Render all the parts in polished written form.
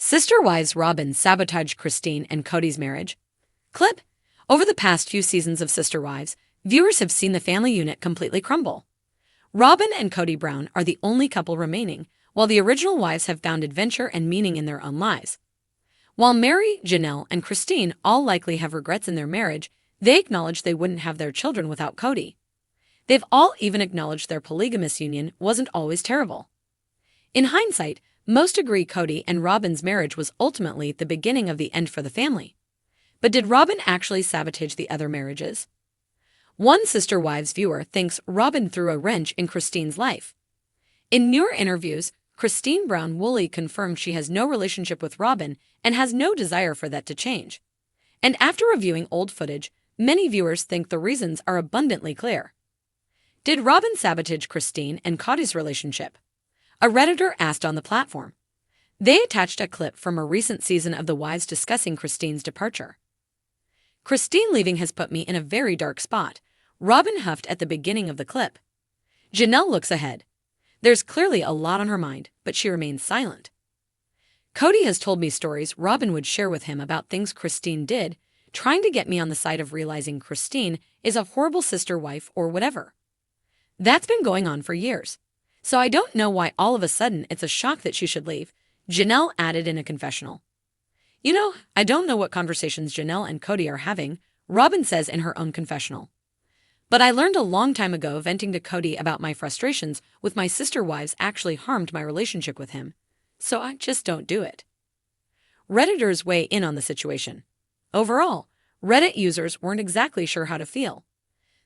Sister wives Robyn sabotaged Cristin and Kody's marriage. Clip. Over the past few seasons of Sister Wives, viewers have seen the family unit completely crumble. Robyn and Kody Brown are the only couple remaining, while the original wives have found adventure and meaning in their own lives. While Meri, Janelle, and Cristin all likely have regrets in their marriage, they acknowledge they wouldn't have their children without Kody. They've all even acknowledged their polygamous union wasn't always terrible. In hindsight, most agree Kody and Robyn's marriage was ultimately the beginning of the end for the family. But did Robyn actually sabotage the other marriages? One Sister Wives viewer thinks Robyn threw a wrench in Cristin's life. In newer interviews, Cristin Brown Woolley confirmed she has no relationship with Robyn and has no desire for that to change. And after reviewing old footage, many viewers think the reasons are abundantly clear. Did Robyn sabotage Cristin and Kody's relationship? A Redditor asked on the platform. They attached a clip from a recent season of The Wives discussing Cristin's departure. Cristin leaving has put me in a very dark spot, Robyn huffed at the beginning of the clip. Janelle looks ahead. There's clearly a lot on her mind, but she remains silent. Kody has told me stories Robyn would share with him about things Cristin did, trying to get me on the side of realizing Cristin is a horrible sister wife or whatever. That's been going on for years. So I don't know why all of a sudden it's a shock that she should leave, Janelle added in a confessional. You know, I don't know what conversations Janelle and Kody are having, Robyn says in her own confessional. But I learned a long time ago venting to Kody about my frustrations with my sister wives actually harmed my relationship with him. So I just don't do it. Redditors weigh in on the situation. Overall, Reddit users weren't exactly sure how to feel.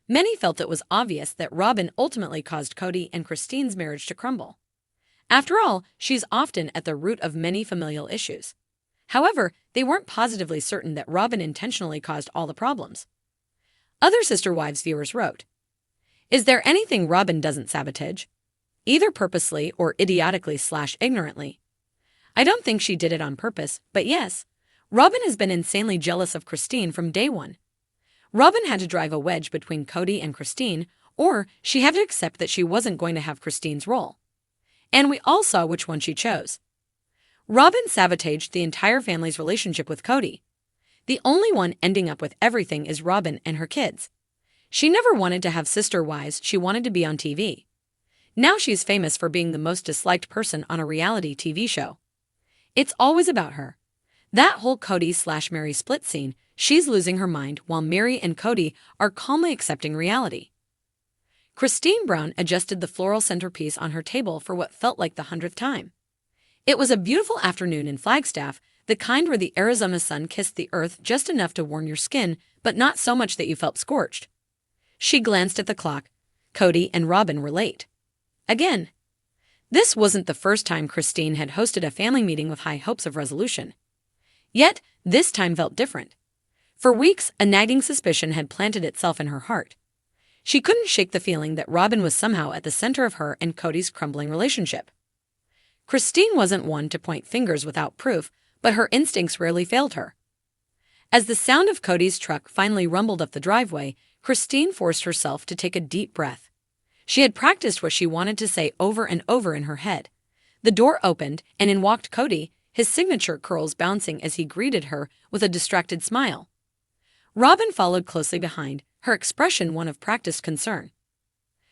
Many felt it was obvious that Robyn ultimately caused Kody and Cristin's marriage to crumble. After all, she's often at the root of many familial issues. However, they weren't positively certain that Robyn intentionally caused all the problems. Other Sister Wives viewers wrote, "Is there anything Robyn doesn't sabotage? Either purposely or idiotically/ignorantly. I don't think she did it on purpose, but yes, Robyn has been insanely jealous of Cristin from day one. Robyn had to drive a wedge between Kody and Cristin, or she had to accept that she wasn't going to have Cristin's role. And we all saw which one she chose. Robyn sabotaged the entire family's relationship with Kody. The only one ending up with everything is Robyn and her kids. She never wanted to have sister wives, she wanted to be on TV. Now she's famous for being the most disliked person on a reality TV show. It's always about her. That whole Kody/Meri split scene, she's losing her mind while Meri and Kody are calmly accepting reality." Cristin Brown adjusted the floral centerpiece on her table for what felt like the 100th time. It was a beautiful afternoon in Flagstaff, the kind where the Arizona sun kissed the earth just enough to warm your skin, but not so much that you felt scorched. She glanced at the clock. Kody and Robyn were late. Again. This wasn't the first time Cristin had hosted a family meeting with high hopes of resolution. Yet, this time felt different. For weeks, a nagging suspicion had planted itself in her heart. She couldn't shake the feeling that Robyn was somehow at the center of her and Kody's crumbling relationship. Cristin wasn't one to point fingers without proof, but her instincts rarely failed her. As the sound of Kody's truck finally rumbled up the driveway, Cristin forced herself to take a deep breath. She had practiced what she wanted to say over and over in her head. The door opened, and in walked Kody, his signature curls bouncing as he greeted her with a distracted smile. Robyn followed closely behind, her expression one of practiced concern.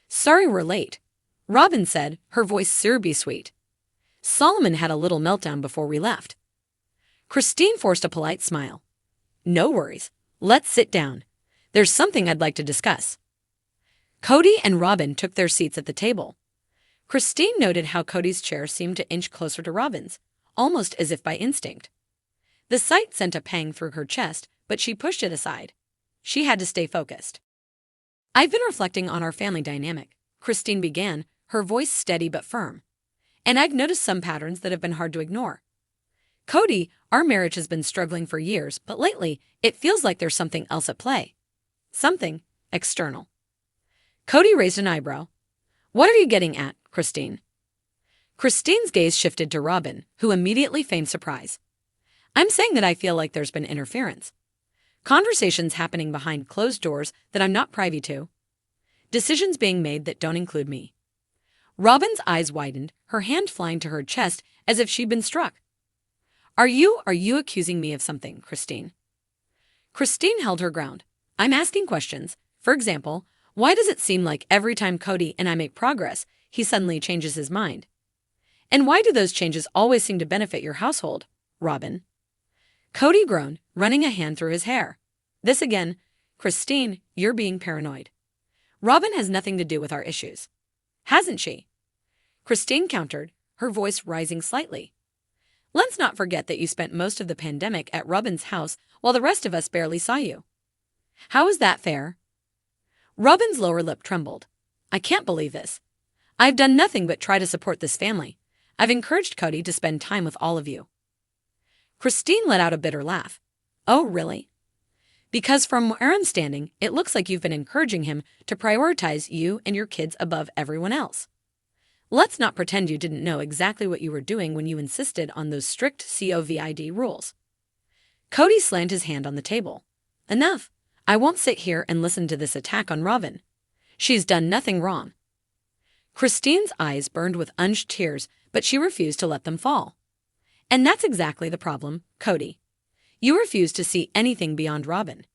"Sorry we're late," Robyn said, her voice syrupy sweet. "Solomon had a little meltdown before we left." Cristin forced a polite smile. "No worries. Let's sit down. There's something I'd like to discuss." Kody and Robyn took their seats at the table. Cristin noted how Kody's chair seemed to inch closer to Robyn's, almost as if by instinct. The sight sent a pang through her chest, but she pushed it aside. She had to stay focused. "I've been reflecting on our family dynamic," Cristin began, her voice steady but firm. "And I've noticed some patterns that have been hard to ignore. Kody, our marriage has been struggling for years, but lately, it feels like there's something else at play. Something external." Kody raised an eyebrow. "What are you getting at, Cristin?" Cristin's gaze shifted to Robyn, who immediately feigned surprise. "I'm saying that I feel like there's been interference. Conversations happening behind closed doors that I'm not privy to. Decisions being made that don't include me." Robyn's eyes widened, her hand flying to her chest as if she'd been struck. Are you accusing me of something, Cristin? Cristin held her ground. I'm asking questions. For example, why does it seem like every time Kody and I make progress, he suddenly changes his mind? And why do those changes always seem to benefit your household, Robyn? Kody groaned, running a hand through his hair. This again, Cristin, you're being paranoid. Robyn has nothing to do with our issues. Hasn't she? Cristin countered, her voice rising slightly. Let's not forget that you spent most of the pandemic at Robyn's house while the rest of us barely saw you. How is that fair? Robyn's lower lip trembled. I can't believe this. I've done nothing but try to support this family. I've encouraged Kody to spend time with all of you. Cristin let out a bitter laugh. Oh, really? Because from where I'm standing, it looks like you've been encouraging him to prioritize you and your kids above everyone else. Let's not pretend you didn't know exactly what you were doing when you insisted on those strict COVID rules. Kody slammed his hand on the table. Enough. I won't sit here and listen to this attack on Robyn. She's done nothing wrong. Cristin's eyes burned with unused tears, but she refused to let them fall. And that's exactly the problem, Kody. You refuse to see anything beyond Robyn.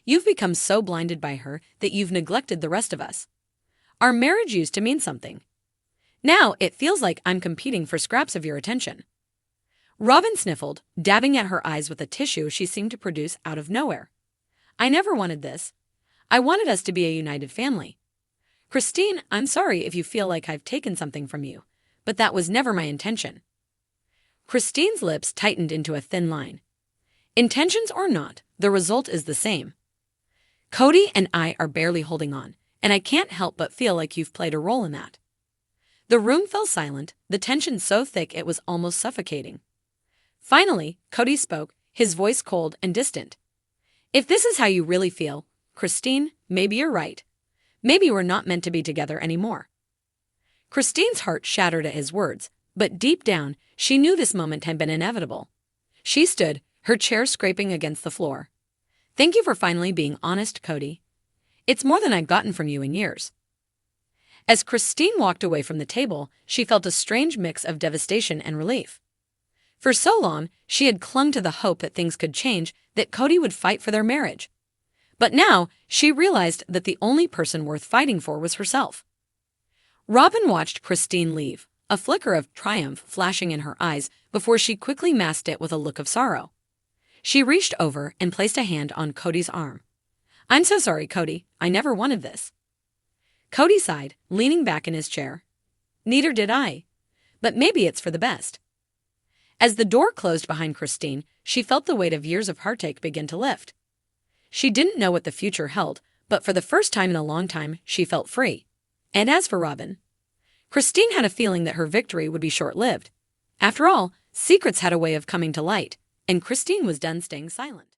You've become so blinded by her that you've neglected the rest of us. Our marriage used to mean something. Now it feels like I'm competing for scraps of your attention. Robyn sniffled, dabbing at her eyes with a tissue she seemed to produce out of nowhere. I never wanted this. I wanted us to be a united family. Cristin, I'm sorry if you feel like I've taken something from you, but that was never my intention. Cristin's lips tightened into a thin line. Intentions or not, the result is the same. Kody and I are barely holding on, and I can't help but feel like you've played a role in that. The room fell silent, the tension so thick it was almost suffocating. Finally, Kody spoke, his voice cold and distant. If this is how you really feel, Cristin, maybe you're right. Maybe we're not meant to be together anymore. Cristin's heart shattered at his words, but deep down, she knew this moment had been inevitable. She stood, her chair scraping against the floor. Thank you for finally being honest, Kody. It's more than I've gotten from you in years. As Cristin walked away from the table, she felt a strange mix of devastation and relief. For so long, she had clung to the hope that things could change, that Kody would fight for their marriage. But now, she realized that the only person worth fighting for was herself. Robyn watched Cristin leave, a flicker of triumph flashing in her eyes before she quickly masked it with a look of sorrow. She reached over and placed a hand on Kody's arm. I'm so sorry, Kody. I never wanted this. Kody sighed, leaning back in his chair. Neither did I. But maybe it's for the best. As the door closed behind Cristin, she felt the weight of years of heartache begin to lift. She didn't know what the future held, but for the first time in a long time, she felt free. And as for Robyn, Cristin had a feeling that her victory would be short-lived. After all, secrets had a way of coming to light, and Cristin was done staying silent.